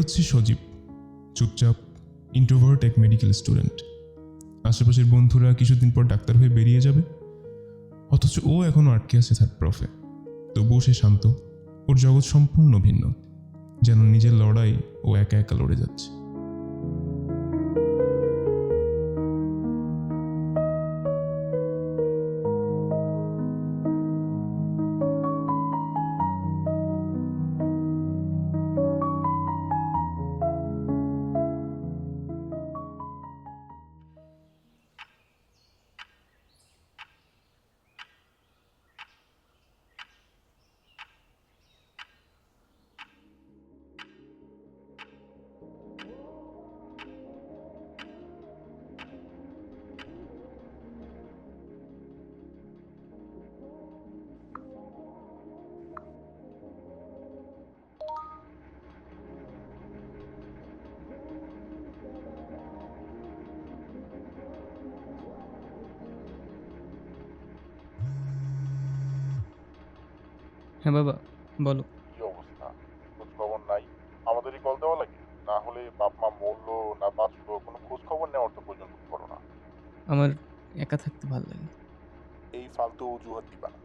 হচ্ছে সজীব, চুপচাপ ইন্ট্রোভার্ট এক মেডিকেল স্টুডেন্ট। আশেপাশের বন্ধুরা কিছুদিন পর ডাক্তার হয়ে বেরিয়ে যাবে, অথচ ও এখনও আটকে আছে থার্ড প্রফে। তবুও সে শান্ত, ওর জগৎ সম্পূর্ণ ভিন্ন, যেন নিজের লড়াই ও একা একা লড়ে যাচ্ছে। হ্যাঁ বাবা, বলো। কি অবস্থা? খোঁজ খবর নাই? আমাদেরই কল দেওয়া লাগে? না হলে বাপ মা মরলো না বাঁচলো কোনো খোঁজ খবর নেওয়ার তো পর্যন্ত করো না। আমার একা থাকতে ভালো লাগে। এই ফালতু অজুহাত দিবা না।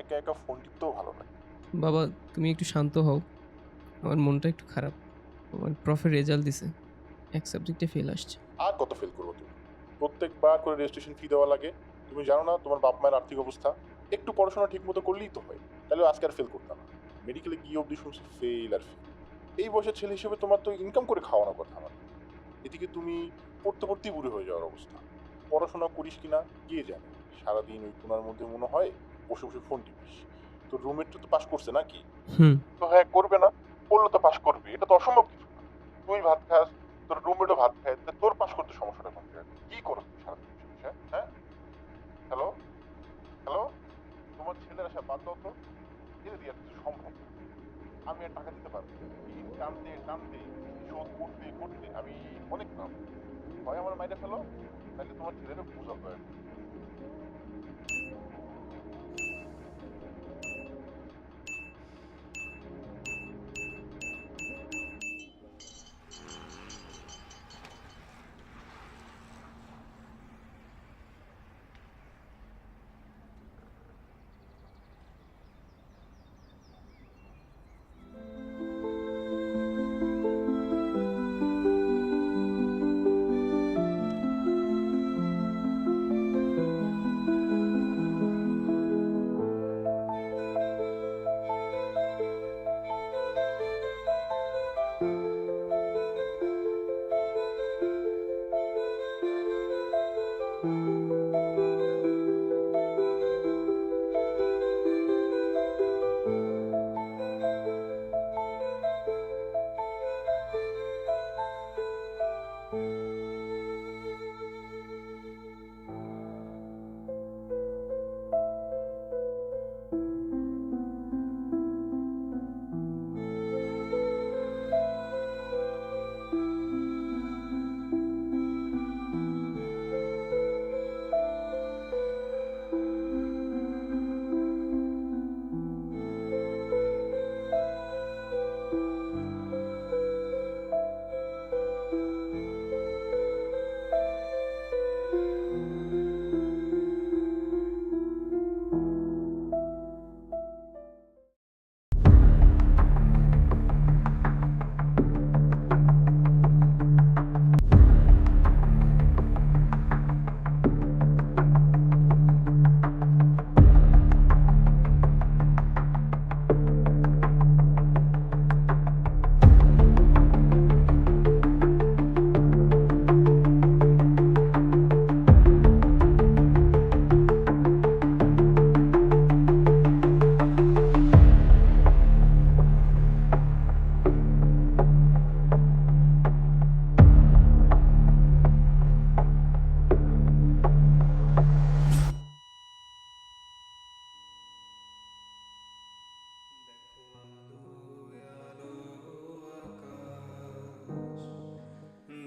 একা একা ফোন টিপতেও ভালো লাগে। বাবা, তুমি একটু শান্ত হও। আমার মনটা একটু খারাপ। আমার প্রফের রেজাল্ট দিছে, এক সাবজেক্টে ফেল আসছে। আর কত ফেল করবো তুমি? প্রত্যেকবার করে রেজিস্ট্রেশন ফি দেওয়া লাগে। তুমি জানো না তোমার বাপ মায়ের আর্থিক অবস্থা? একটু পড়াশোনা ঠিক মতো করলেই তো হয়, তাহলে আজকে আর ফেল করতাম না। মেডিকেলে গিয়ে অবধি শুনছি ফেল আর ফেল। এই বয়সের ছেলে হিসেবে তোমার তো ইনকাম করে খাওয়ানোর কথা আমার। এদিকে তুমি পড়তে পড়তেই বুড়ো হয়ে যাওয়ার অবস্থা। পড়াশোনা করিস কিনা কে জানে। সারাদিন ওই কোনার মধ্যে মনে হয় বসে বসে ফোন টিপিস। তোর রুমমেটটা তো পাস করছে নাকি? তো হ্যাঁ, করবে না? পড়লে তো পাস করবে, এটা তো অসম্ভব কিছু না। তুই ভাত খাস, তোর রুমমেটও ভাত খায়, তা তোর পাস করতে সমস্যাটা কোন জায়গায়? কি করো তুমি সারাদিন বসে বসে? হ্যাঁ, হ্যালো হ্যালো, তোমার ছেলের আশা বাদ দাও তো। এটা দিয়ে আর কিছু সম্ভব না। আমি আর টাকা দিতে পারবো না। ঋণ টানতে টানতে শোধ করতে করতে আমি অনেক নাম। হয় আমার মাইরে ফেলো, তাহলে তোমার ছেলেরা বোঝা দয়া করে।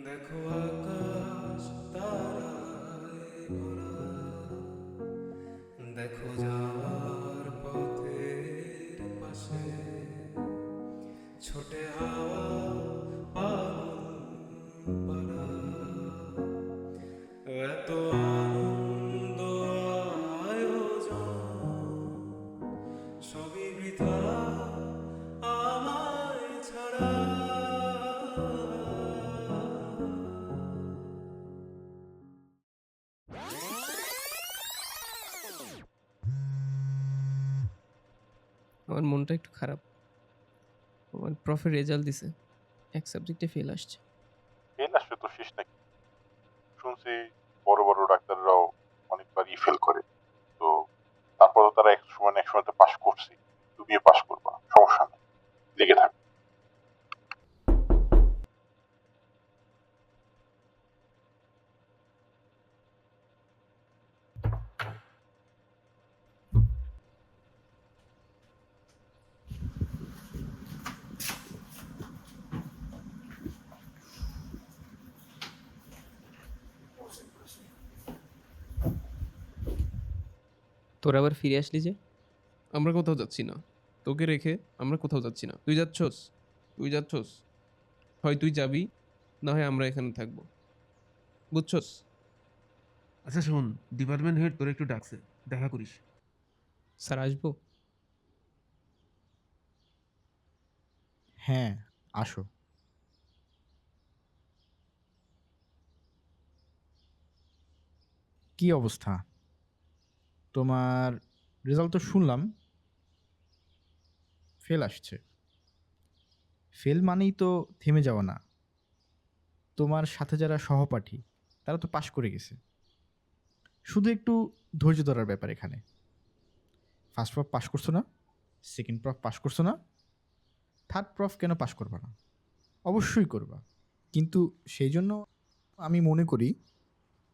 দেখো আকাশ তারায় ভরা, দেখো যাওয়ার পথের পাশে ছোটে হাওয়া আমার মনটা একটু খারাপ। আমার প্রফের রেজাল্ট দিছে, এক সাবজেক্টে ফেল আসছে। ফেল আসলে তো শেষ নাকি? শুনছি বড় বড় ডাক্তাররাও অনেকবারই ফেল করে। তো তারপরেও তারা এক সময় না এক সময় তো পাশ করছে। তুমিও পাশ করবা, সমস্যা নেই, লেগে থাক। তোরা আবার ফিরে আসলি যে? আমরা কোথাও যাচ্ছি না, তোকে রেখে আমরা কোথাও যাচ্ছি না। তুই যাচ্ছস? তুই যাচ্ছস? হয় তুই যাবি, না হয় আমরা এখানে থাকবো, বুঝছস? আচ্ছা শোন, ডিপার্টমেন্ট হেড তোর একটু ডাকছে, দেখা করিস। স্যার আসবো? হ্যাঁ, আসো। কি অবস্থা? তোমার রেজাল্ট তো শুনলাম ফেল আসছে। ফেল মানেই তো থেমে যাওয়া না। তোমার সাথে যারা সহপাঠী তারা তো পাশ করে গেছে। শুধু একটু ধৈর্য ধরার ব্যাপার এখানে। ফার্স্ট প্রফ পাশ করছো না? সেকেন্ড প্রফ পাশ করছো না? থার্ড প্রফ কেন পাশ করবা না? অবশ্যই করবা। কিন্তু সেই জন্য আমি মনে করি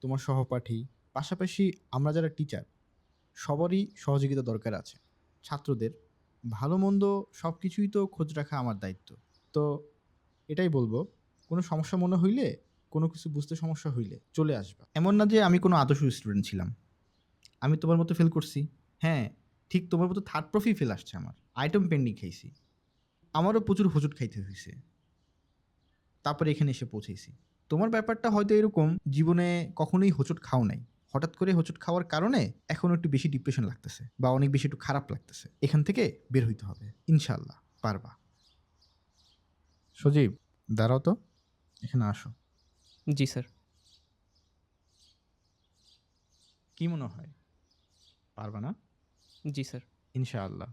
তোমার সহপাঠী, পাশাপাশি আমরা যারা টিচার, সবারই সহযোগিতা দরকার আছে। ছাত্রদের ভালো মন্দ সব কিছুই তো খোঁজ রাখা আমার দায়িত্ব। তো এটাই বলবো, কোনো সমস্যা মনে হইলে, কোনো কিছু বুঝতে সমস্যা হইলে চলে আসবা। এমন না যে আমি কোনো আদর্শ স্টুডেন্ট ছিলাম। আমি তোমার মতো ফেল করছি। হ্যাঁ, ঠিক তোমার মতো থার্ড প্রফই ফেল আসছে আমার। আইটেম পেন্ডিং খাইছি। আমারও প্রচুর হোঁচট খাইতে হয়েছে। তারপরে এখানে এসে পৌঁছেছি। তোমার ব্যাপারটা হয়তো এরকম, জীবনে কখনোই হোঁচট খাও নাই। হঠাৎ করে হোঁচট খাওয়ার কারণে এখন একটু বেশি ডিপ্রেশন লাগতেছে বা অনেক বেশি একটু খারাপ লাগতেছে। এখান থেকে বের হইতে হবে, ইনশাল্লাহ পারবা। সজীব, দাঁড়াও তো, এখানে আসো। জি স্যার। কি মনে হয়, পারবা না? জি স্যার। ইনশাআল্লাহ।